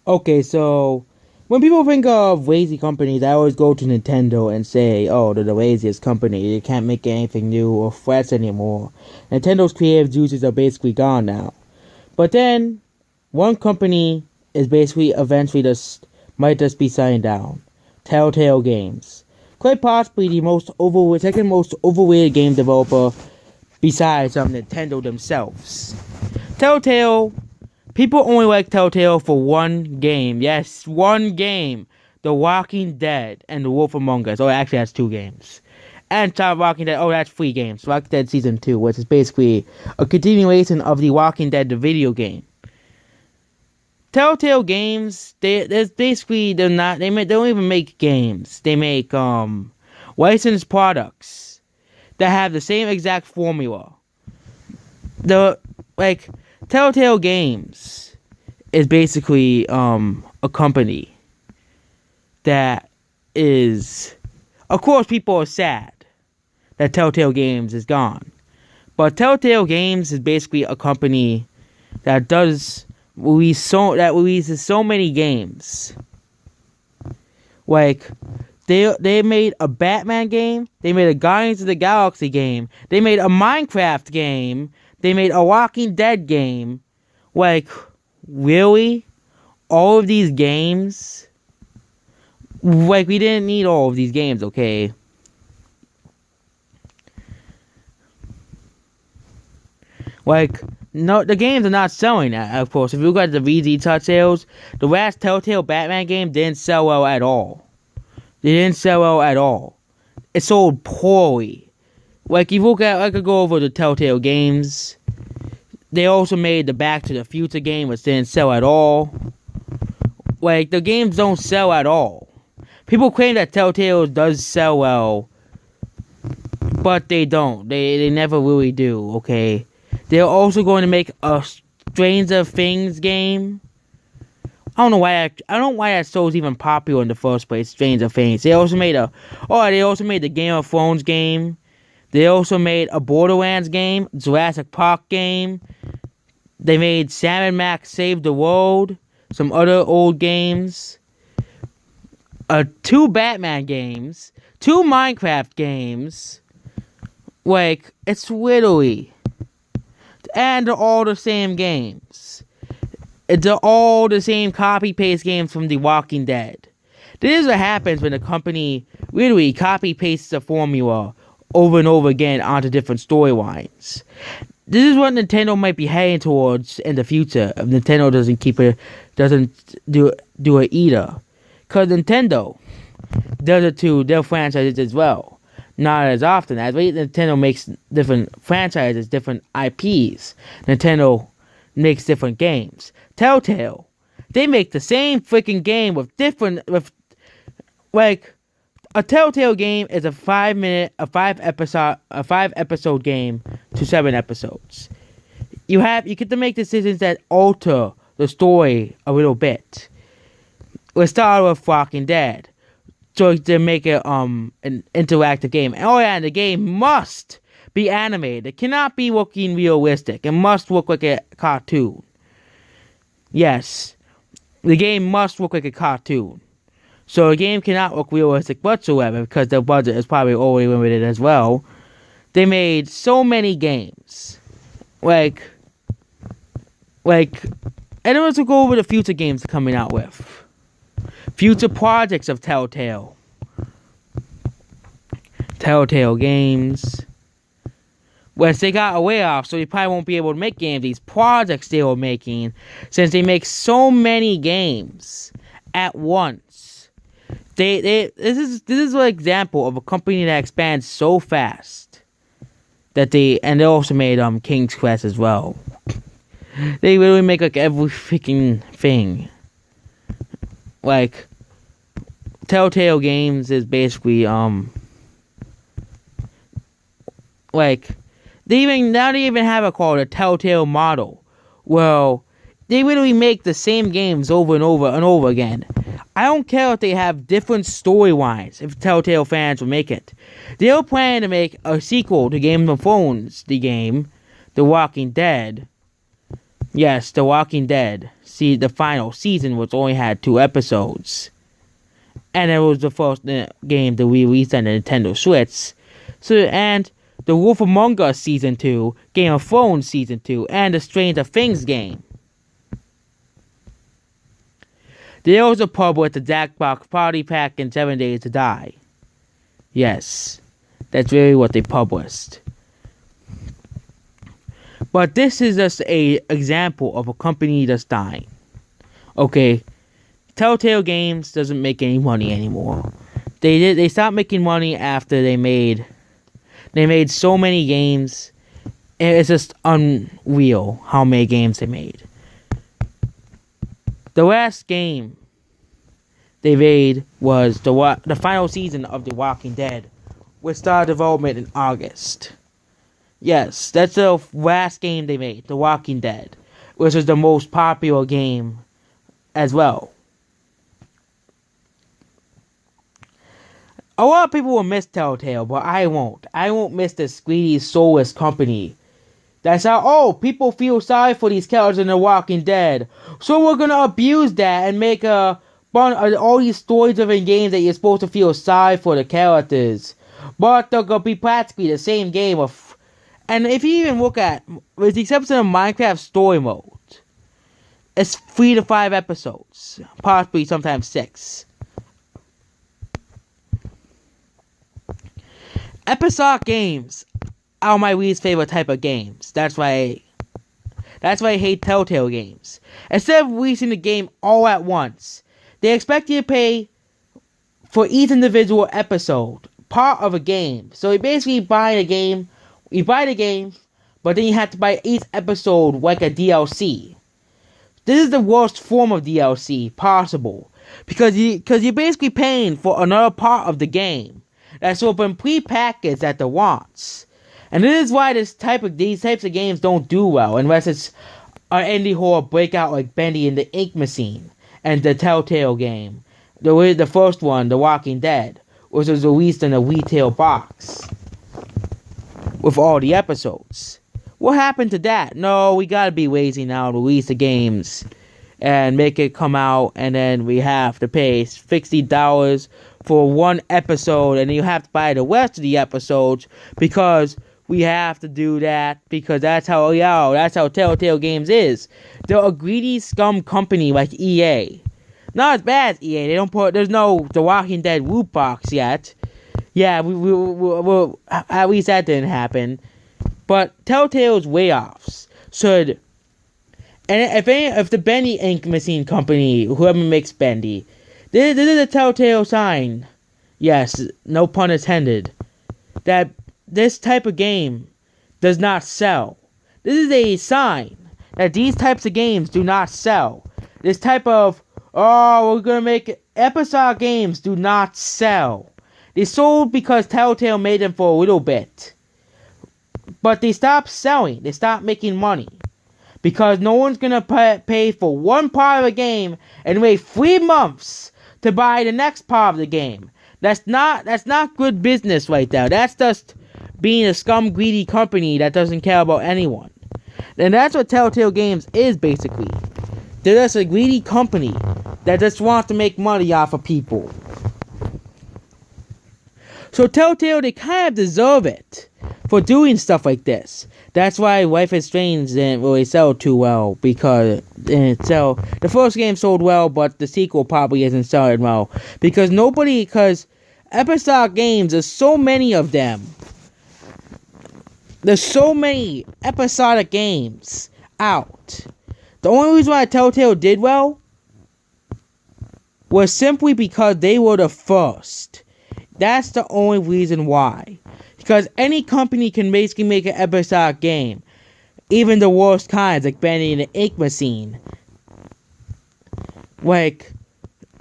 Okay, so when people think of lazy companies, I always go to Nintendo and say, "Oh, they're the laziest company. They can't make anything new or fresh anymore. Nintendo's creative juices are basically gone now." But then, one company is basically eventually might just be signed down. Telltale Games, quite possibly the second most overrated game developer besides Nintendo themselves. Telltale. People only like Telltale for one game. Yes, one game. The Walking Dead and The Wolf Among Us. Oh, actually, that's 2 games. And Walking Dead. Oh, that's 3 games. Walking Dead Season 2, which is basically a continuation of The Walking Dead, the video game. Telltale Games, they don't even make games. They make licensed products that have the same exact formula. Telltale Games is basically a company that is, of course, people are sad that Telltale Games is gone, but Telltale Games is basically a company that releases so many games. Like they made a Batman game, they made a Guardians of the Galaxy game, they made a Minecraft game. They made a Walking Dead game. Like, really? All of these games? Like, we didn't need all of these games, okay? Like, no, the games are not selling that, of course. If you look at the VG Touch sales, the last Telltale Batman game didn't sell well at all. They didn't sell well at all. It sold poorly. Like, if you look at, I could go over the Telltale games. They also made the Back to the Future game, which didn't sell at all. Like, the games don't sell at all. People claim that Telltale does sell well, but they don't. They never really do, okay? They're also going to make a Stranger Things game. I don't know why that show is even popular in the first place, Stranger Things. They also made the Game of Thrones game. They also made a Borderlands game, Jurassic Park game. They made Sam & Max Save the World, some other old games. 2 Batman games, 2 Minecraft games. Like, it's literally... And they're all the same games. They're all the same copy-paste games from The Walking Dead. This is what happens when a company literally copy-pastes a formula over and over again onto different storylines. This is what Nintendo might be heading towards in the future if Nintendo doesn't do it either. Because Nintendo does it to their franchises as well. Not as often. As Nintendo makes different franchises, different IPs. Nintendo makes different games. Telltale, they make the same freaking game a Telltale game is a 5 episode game to 7 episodes. You get to make decisions that alter the story a little bit. Let's start with Walking Dead. So to make it an interactive game. And the game must be animated. It cannot be looking realistic. It must look like a cartoon. Yes. The game must look like a cartoon. So the game cannot look realistic whatsoever because their budget is probably already limited as well. They made so many games. And then let's go over the future games they're coming out with. Future projects of Telltale. Telltale Games. Which they got a layoff, so they probably won't be able to make games. These projects they were making, since they make so many games at once. This is an example of a company that expands so fast that they also made King's Quest as well. They really make like every freaking thing. Like Telltale Games is basically they even have it called a Telltale model. Well, they literally make the same games over and over and over again. I don't care if they have different storylines, if Telltale fans will make it. They're planning to make a sequel to Game of Thrones, the game, The Walking Dead. Yes, The Walking Dead. See, the final season was only had 2 episodes. And it was the first game to release on the Nintendo Switch. So, and The Wolf Among Us Season 2, Game of Thrones Season 2, and the Stranger Things game. They also published the Jackbox Party Pack and 7 Days to Die. Yes, that's really what they published. But this is just an example of a company that's dying. Okay, Telltale Games doesn't make any money anymore. They stopped making money after they made so many games. It's just unreal how many games they made. The last game they made was the final season of The Walking Dead, which started development in August. Yes, that's the last game they made, The Walking Dead, which is the most popular game as well. A lot of people will miss Telltale, but I won't. I won't miss this greedy, soulless company. That's how, people feel sorry for these characters in The Walking Dead, so we're gonna abuse that and make all these story-driven games that you're supposed to feel sorry for the characters. But they're gonna be practically the same game and if you even look at, with the exception of Minecraft story mode, it's 3 to 5 episodes, possibly sometimes 6. Episodic games are my least favorite type of games. That's why I hate Telltale games. Instead of releasing the game all at once, they expect you to pay for each individual episode, part of a game. So you basically buy the game, but then you have to buy each episode like a DLC. This is the worst form of DLC possible, because you're basically paying for another part of the game that's open pre-packaged at the launch. And this is why these types of games don't do well unless it's an indie horror breakout like Bendy and the Ink Machine and the Telltale game. The first one, The Walking Dead, which was released in a retail box with all the episodes. What happened to that? No, we gotta be lazy now to release the games and make it come out, and then we have to pay $60 for one episode, and then you have to buy the rest of the episodes because we have to do that, because that's how Telltale Games is. They're a greedy scum company like EA. Not as bad as EA. There's no The Walking Dead loot box yet. Yeah, we at least that didn't happen. But Telltale's layoffs should, and if the Bendy Ink Machine Company, whoever makes Bendy, this is a telltale sign, yes, no pun intended, that this type of game does not sell. This is a sign that these types of games do not sell. This type of, we're gonna make episodic games do not sell. They sold because Telltale made them for a little bit. But they stopped selling. They stopped making money. Because no one's gonna pay for one part of a game and wait 3 months to buy the next part of the game. That's not good business right there. That's just being a scum greedy company that doesn't care about anyone. And that's what Telltale Games is basically. They're just a greedy company that just wants to make money off of people. So Telltale, they kind of deserve it for doing stuff like this. That's why Life is Strange didn't really sell too well, because the first game sold well, but the sequel probably isn't selling well. Because episodic games, there's so many of them. There's so many episodic games out. The only reason why Telltale did well was simply because they were the first. That's the only reason why. Because any company can basically make an episodic game. Even the worst kinds, like Bendy and the Ink Machine. Like,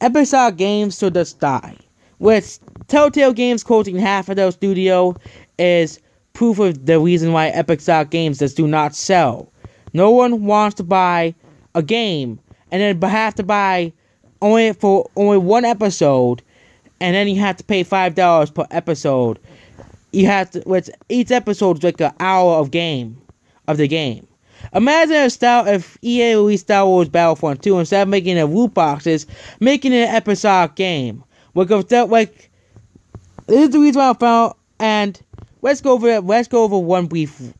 episodic games should just die. With Telltale Games closing half of their studio is proof of the reason why episodic games just do not sell. No one wants to buy a game and then have to buy only one episode, and then you have to pay $5 per episode. You have to, with each episode is like an hour of the game. Imagine if EA released Star Wars Battlefront 2 instead of making it loot boxes, making it an episodic game. This is the reason why I found, and let's go over one brief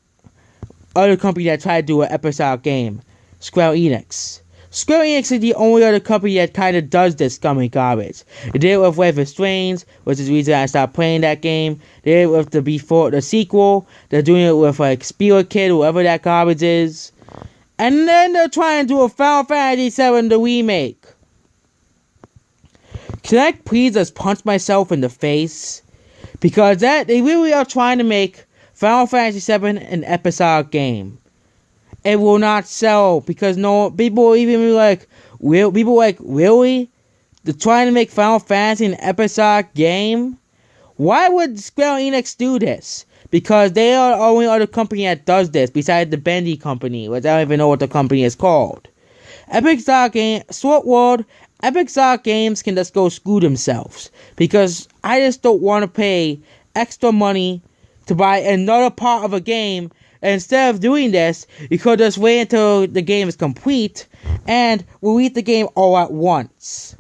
other company that tried to do an episodic game. Square Enix. Square Enix is the only other company that kind of does this scummy garbage. They did it with Life is Strange, which is the reason I stopped playing that game. They did it with the sequel. They're doing it with like Spirit Kid, whoever that garbage is. And then they're trying to do a Final Fantasy VII the remake. Can I please just punch myself in the face? Because they really are trying to make Final Fantasy VII an episodic game. It will not sell because people even be like, really? They're trying to make Final Fantasy an episodic game? Why would Square Enix do this? Because they are the only other company that does this besides the Bendy company, which I don't even know what the company is called. Epic Stock Games can just go screw themselves because I just don't want to pay extra money to buy another part of a game. Instead of doing this, you could just wait until the game is complete and release the game all at once.